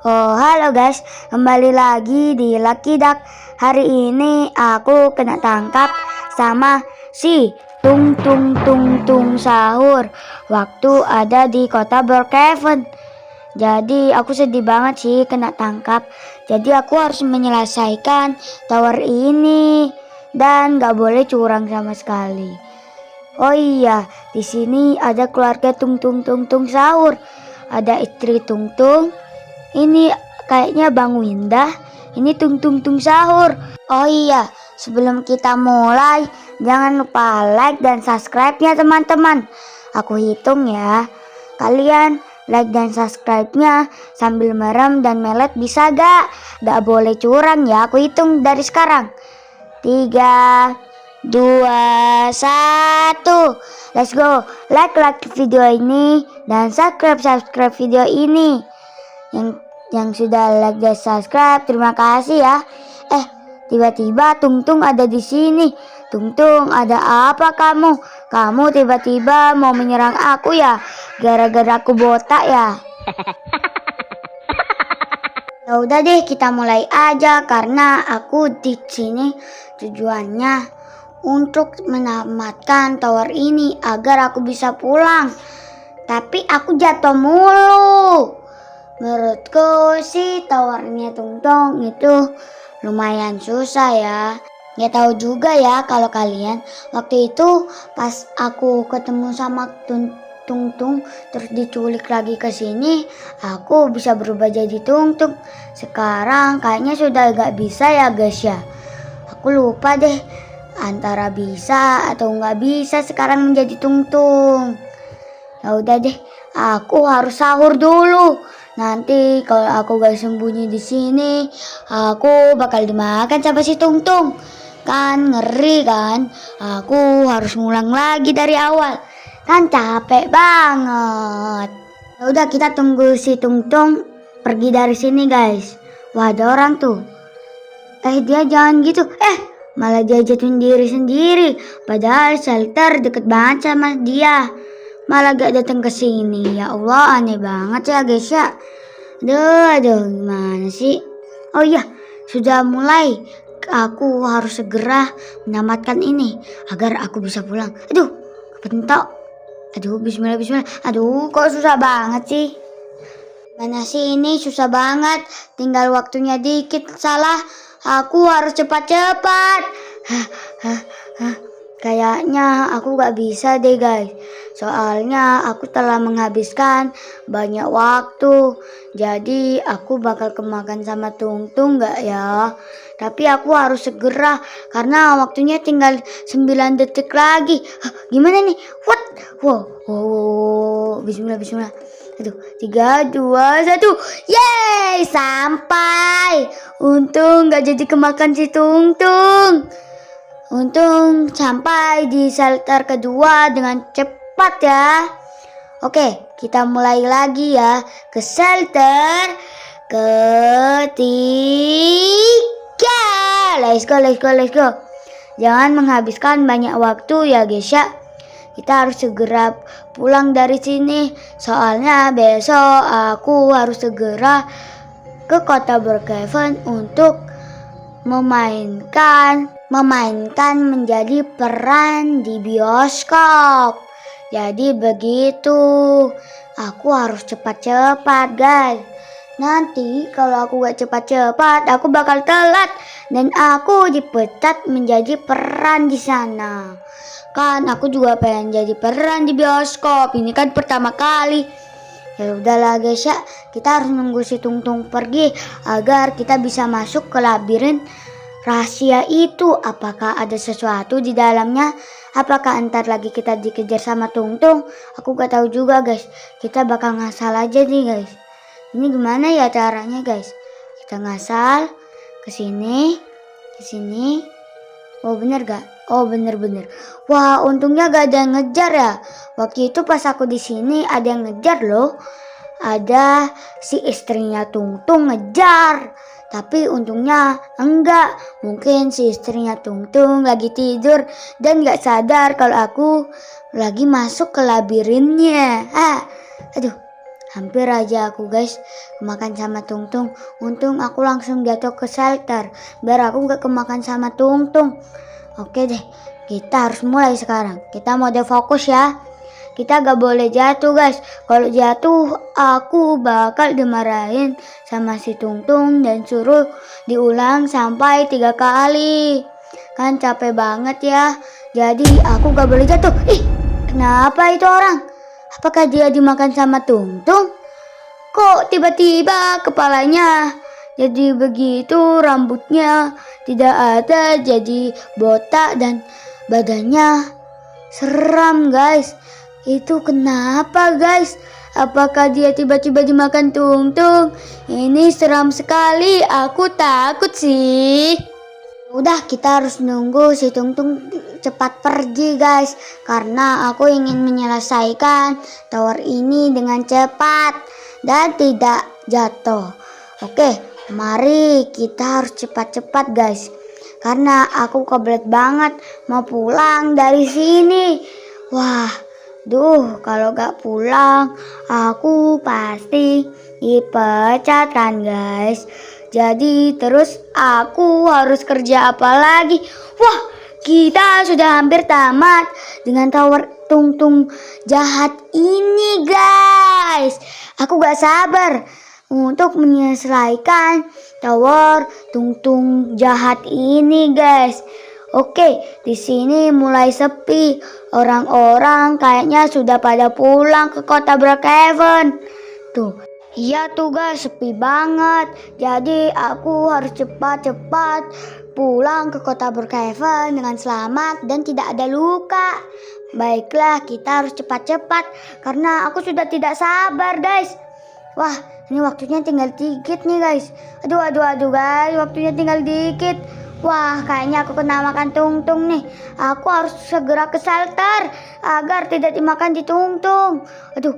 Oh, halo guys, kembali lagi di Lucky Duck. Hari ini aku kena tangkap sama si Tung Tung Tung Tung Sahur waktu ada di kota Brookhaven. Jadi aku sedih banget sih kena tangkap. Jadi aku harus menyelesaikan tower ini dan gak boleh curang sama sekali. Oh iya, di sini ada keluarga Tung Tung Tung Tung Sahur. Ada istri Tung Tung. Ini kayaknya Bang Windah. Ini Tung Tung Tung Sahur. Oh iya, sebelum kita mulai, jangan lupa like dan subscribe-nya teman-teman. Aku hitung ya. Kalian like dan subscribe-nya sambil merem dan melet bisa gak? Gak boleh curang ya. Aku hitung dari sekarang. 3, 2, 1. Let's go. Like video ini dan subscribe video ini. Yang sudah like dan subscribe, terima kasih ya. Tiba-tiba Tung Tung ada di sini. Tung Tung, ada apa kamu? Kamu tiba-tiba mau menyerang aku ya? Gara-gara aku botak ya? Ya udah deh, kita mulai aja karena aku di sini tujuannya untuk menamatkan tower ini agar aku bisa pulang. Tapi aku jatuh mulu. Menurutku sih towernya Tung Tung itu lumayan susah ya. Ya tahu juga ya kalau kalian waktu itu pas aku ketemu sama Tung Tung terus diculik lagi ke sini, aku bisa berubah jadi Tung Tung. Sekarang kayaknya sudah gak bisa ya guys ya. Aku lupa deh antara bisa atau nggak bisa sekarang menjadi Tung Tung. Ya udah deh, aku harus sahur dulu. Nanti kalau aku gak sembunyi di sini, aku bakal dimakan sama si Tung Tung. Kan ngeri kan? Aku harus ngulang lagi dari awal. Kan capek banget. Ya udah, kita tunggu si Tung Tung pergi dari sini, guys. Wah, ada orang tuh. Dia jangan gitu. Malah dia jatuhin diri sendiri. Padahal shelter deket banget sama dia. Malah gak datang ke sini. Ya Allah, aneh banget ya guys ya. Aduh, gimana sih? Oh iya, sudah mulai. Aku harus segera menamatkan ini agar aku bisa pulang. Aduh, kepentok. Aduh, bismillah. Aduh, kok susah banget sih? Mana sih ini susah banget. Tinggal waktunya dikit salah. Aku harus cepat-cepat. Kayaknya aku gak bisa deh guys. Soalnya aku telah menghabiskan banyak waktu. Jadi aku bakal kemakan sama Tung Tung gak ya? Tapi aku harus segera karena waktunya tinggal 9 detik lagi. Gimana nih? What? Wow. Bismillah. Aduh, 3, 2, 1. Yeay, sampai. Untung gak jadi kemakan si Tung Tung. Untung sampai di shelter kedua dengan cepat ya. Oke, kita mulai lagi ya ke shelter ketiga. Let's go. Jangan menghabiskan banyak waktu ya guys ya. Kita harus segera pulang dari sini. Soalnya besok aku harus segera ke kota Brookhaven untuk memainkan menjadi peran di bioskop. Jadi begitu. Aku harus cepat-cepat guys. Nanti kalau aku gak cepat-cepat, aku bakal telat dan aku dipecat menjadi peran di sana. Kan aku juga pengen jadi peran di bioskop. Ini kan pertama kali. Ya udahlah guys ya, kita harus nunggu si Tung Tung pergi agar kita bisa masuk ke labirin rahasia itu. Apakah ada sesuatu di dalamnya? Apakah entar lagi kita dikejar sama Tung Tung? Aku gak tahu juga guys. Kita bakal ngasal aja nih guys. Ini gimana ya caranya guys? Kita ngasal ke sini. Oh bener gak? Oh bener. Wah, untungnya gak ada yang ngejar ya. Waktu itu pas aku di sini ada yang ngejar loh. Ada si istrinya Tung Tung ngejar. Tapi untungnya enggak. Mungkin si istrinya Tung Tung lagi tidur dan gak sadar kalau aku lagi masuk ke labirinnya. Aduh. Hampir aja aku guys kemakan sama Tungtung. Untung aku langsung jatuh ke shelter biar aku gak kemakan sama Tungtung. Oke deh, kita harus mulai sekarang. Kita mode fokus ya. Kita gak boleh jatuh guys. Kalau jatuh aku bakal dimarahin sama si Tungtung dan suruh diulang sampai 3 kali. Kan capek banget ya. Jadi aku gak boleh jatuh. Ih, kenapa itu orang? Apakah dia dimakan sama Tungtung? Kok tiba-tiba kepalanya jadi begitu, rambutnya tidak ada, jadi botak dan badannya seram guys. Itu kenapa guys? Apakah dia tiba-tiba dimakan Tungtung? Ini seram sekali, aku takut sih. Udah, kita harus nunggu si Tungtung cepat pergi guys, karena aku ingin menyelesaikan tower ini dengan cepat dan tidak jatuh. Oke, mari kita harus cepat-cepat guys, karena aku kebelet banget mau pulang dari sini. Wah, kalau gak pulang aku pasti dipecat kan guys. Jadi terus aku harus kerja apa lagi? Wah, kita sudah hampir tamat dengan tower Tungtung jahat ini guys. Aku gak sabar untuk menyelesaikan tower Tungtung jahat ini guys. Oke, di sini mulai sepi. Orang-orang kayaknya sudah pada pulang ke kota Brookhaven. Tuh, iya tuh guys, sepi banget. Jadi aku harus cepat-cepat pulang ke kota Brookhaven dengan selamat dan tidak ada luka. Baiklah, kita harus cepat-cepat karena aku sudah tidak sabar guys. Wah, ini waktunya tinggal dikit nih guys. Aduh guys, waktunya tinggal dikit. Wah, kayaknya aku kena makan Tungtung nih. Aku harus segera ke shelter agar tidak dimakan di Tungtung. Aduh.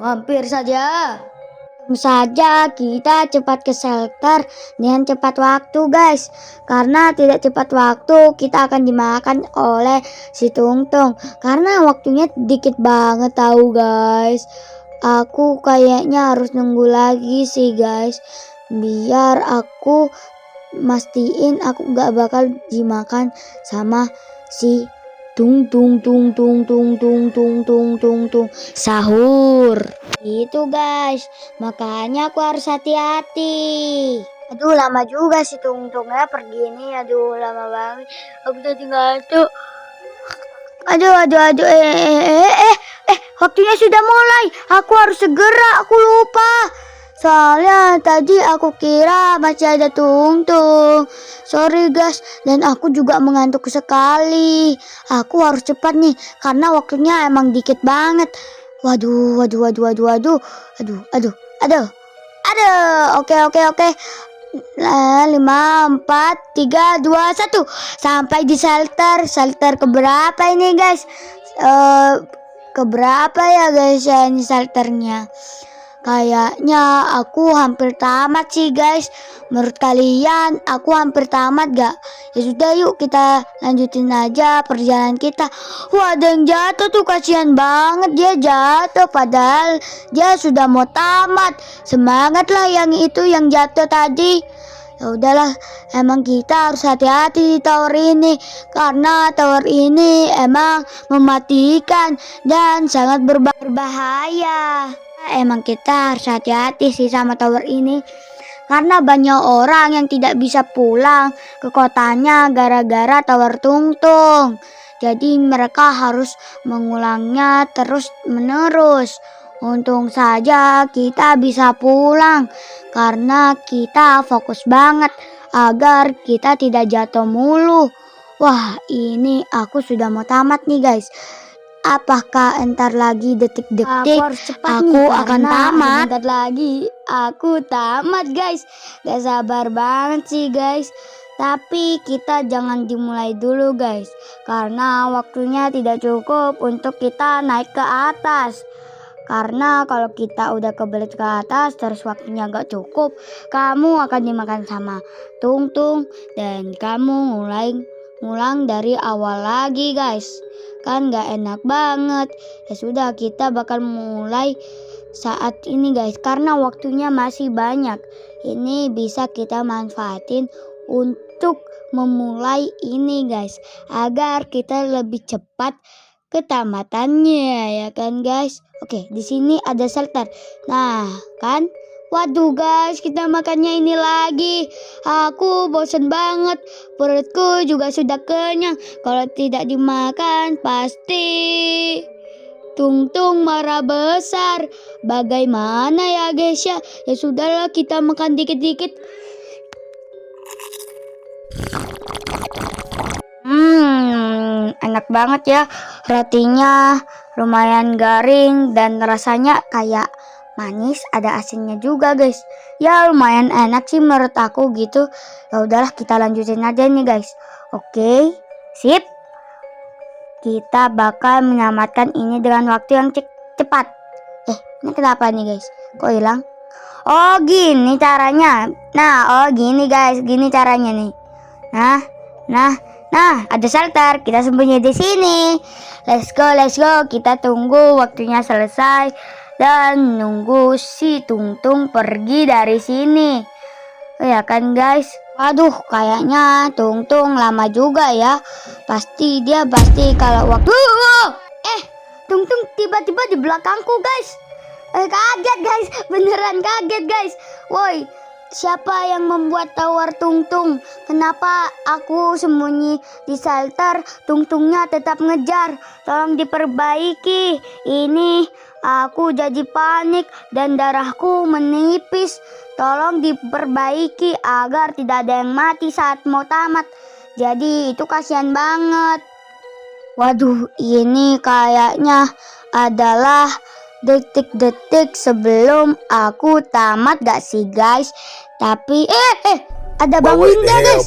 Hampir saja. Kita cepat ke shelter dengan cepat waktu guys. Karena tidak cepat waktu kita akan dimakan oleh si Tungtung. Karena waktunya dikit banget tahu guys. Aku kayaknya harus nunggu lagi sih guys, biar aku mastiin aku gak bakal dimakan sama si Tungtung sahur. Itu guys, makanya aku harus hati-hati. Aduh, lama juga si Tungtungnya pergi ini. Aduh, lama banget. Aku udah tinggal tuh. Waktunya sudah mulai. Aku harus segera, aku lupa. Soalnya tadi aku kira masih ada Tungtung. Sorry guys, dan aku juga mengantuk sekali. Aku harus cepat nih, karena waktunya emang dikit banget. Waduh. Oke. 5, 4, 3, 2, 1. Sampai di shelter. Shelter keberapa ini guys? Keberapa ya guys ya ini shelternya? Kayaknya aku hampir tamat sih guys. Menurut kalian aku hampir tamat gak? Ya sudah, yuk kita lanjutin aja perjalanan kita. Wah, ada yang jatuh tuh, kasihan banget dia jatuh padahal dia sudah mau tamat. Semangatlah yang itu yang jatuh tadi. Ya udahlah, emang kita harus hati-hati di tower ini karena tower ini emang mematikan dan sangat berbahaya. Emang kita harus hati-hati sih sama tower ini karena banyak orang yang tidak bisa pulang ke kotanya gara-gara tower Tungtung. Jadi mereka harus mengulangnya terus menerus. Untung saja kita bisa pulang karena kita fokus banget agar kita tidak jatuh mulu. Wah, ini aku sudah mau tamat nih guys. Apakah entar lagi detik-detik aku akan tamat? Bentar lagi aku tamat guys. Gak sabar banget sih guys. Tapi kita jangan dimulai dulu guys, karena waktunya tidak cukup untuk kita naik ke atas. Karena kalau kita udah kebelet ke atas terus waktunya gak cukup, kamu akan dimakan sama Tungtung dan kamu mulai ngulang dari awal lagi guys. Kan gak enak banget. Ya sudah, kita bakal mulai saat ini guys, karena waktunya masih banyak. Ini bisa kita manfaatin untuk memulai ini guys, agar kita lebih cepat ke tamatannya, ya kan guys. Oke, di sini ada shelter. Nah, kan? Waduh guys, kita makannya ini lagi. Aku bosen banget. Perutku juga sudah kenyang. Kalau tidak dimakan, pasti Tung marah besar. Bagaimana ya guys ya? Ya sudahlah, kita makan dikit-dikit. Enak banget ya. Rotinya lumayan garing dan rasanya kayak manis, ada asinnya juga guys. Ya lumayan enak sih menurut aku gitu. Ya udahlah, kita lanjutin aja nih guys. Oke, sip. Kita bakal menyelamatkan ini dengan waktu yang cepat. Ini kenapa nih guys? Kok hilang? Oh gini caranya. Nah, gini guys, gini caranya nih. Nah, ada shelter. Kita sembunyi di sini. Let's go. Kita tunggu waktunya selesai dan nunggu si Tung pergi dari sini. Ya kan guys? Waduh, kayaknya Tung lama juga ya. Pasti kalau waktu Tung tiba-tiba di belakangku guys. Kaget guys, beneran kaget guys. Woi, siapa yang membuat tower Tung? Kenapa aku sembunyi di shelter, Tungnya tetap ngejar? Tolong diperbaiki. Ini aku jadi panik dan darahku menipis. Tolong diperbaiki agar tidak ada yang mati saat mau tamat. Jadi itu kasihan banget. Waduh, ini kayaknya adalah detik-detik sebelum aku tamat gak sih guys? Tapi ada Bang Winda guys.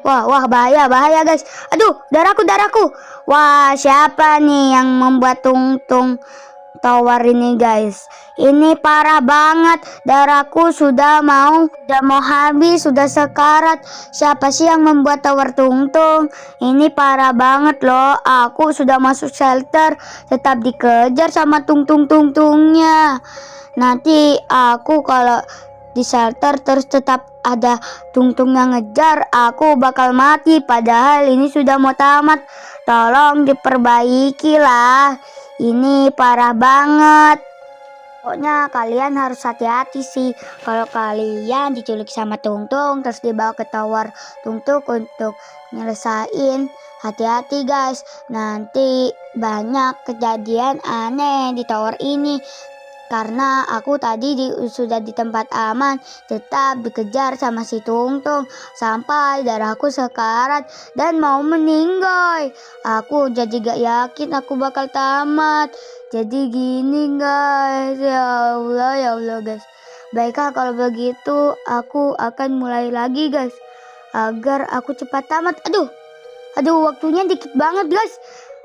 Wah, bahaya guys. Aduh, darahku. Wah, siapa nih yang membuat Tung tower ini guys? Ini parah banget. Darahku sudah mau habis, sudah sekarat. Siapa sih yang membuat tower Tung? Ini parah banget loh. Aku sudah masuk shelter, tetap dikejar sama Tungnya. Nanti aku kalau di shelter terus tetap ada Tung yang ngejar, aku bakal mati. Padahal ini sudah mau tamat. Tolong diperbaiki lah. Ini parah banget. Pokoknya kalian harus hati-hati sih kalau kalian diculik sama Tung terus dibawa ke tower Tung untuk nyelesain. Hati-hati guys, nanti banyak kejadian aneh di tower ini. Karena aku tadi sudah di tempat aman, tetap dikejar sama si Tung sampai darahku sekarat dan mau meninggal. Aku jadi gak yakin aku bakal tamat. Jadi gini guys, ya Allah guys. Baiklah kalau begitu, aku akan mulai lagi guys, agar aku cepat tamat. Aduh, waktunya dikit banget guys.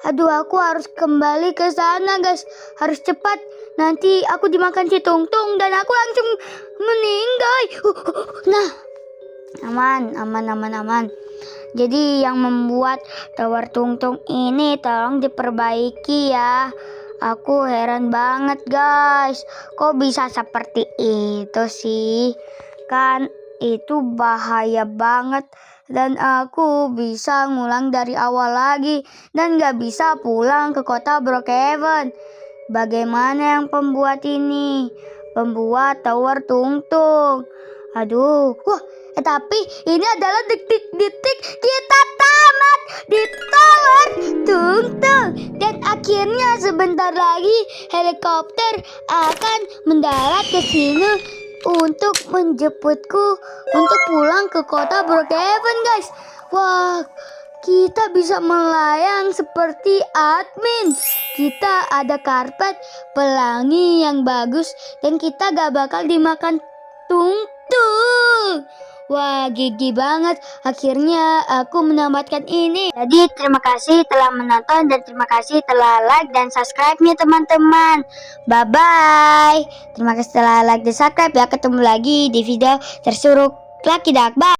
Aduh, aku harus kembali ke sana guys. Harus cepat. Nanti aku dimakan si Tung dan aku langsung meninggal. Nah, aman. Jadi yang membuat tower Tung ini tolong diperbaiki ya. Aku heran banget guys. Kok bisa seperti itu sih? Kan itu bahaya banget. Dan aku bisa ngulang dari awal lagi dan gak bisa pulang ke kota Brookhaven. Bagaimana yang pembuat ini? Pembuat tower Tung. Aduh, tapi ini adalah detik-detik kita tamat di tower Tung. Dan akhirnya sebentar lagi helikopter akan mendarat ke sini untuk menjemputku untuk pulang ke kota Brookhaven guys. Wah, kita bisa melayang seperti admin. Kita ada karpet pelangi yang bagus dan kita gak bakal dimakan Tung. Wah, gigi banget. Akhirnya aku menamatkan ini. Jadi terima kasih telah menonton dan terima kasih telah like dan subscribe-nya teman-teman. Bye-bye. Terima kasih telah like dan subscribe ya. Ketemu lagi di video tersuruh Lucky Duck. Bye.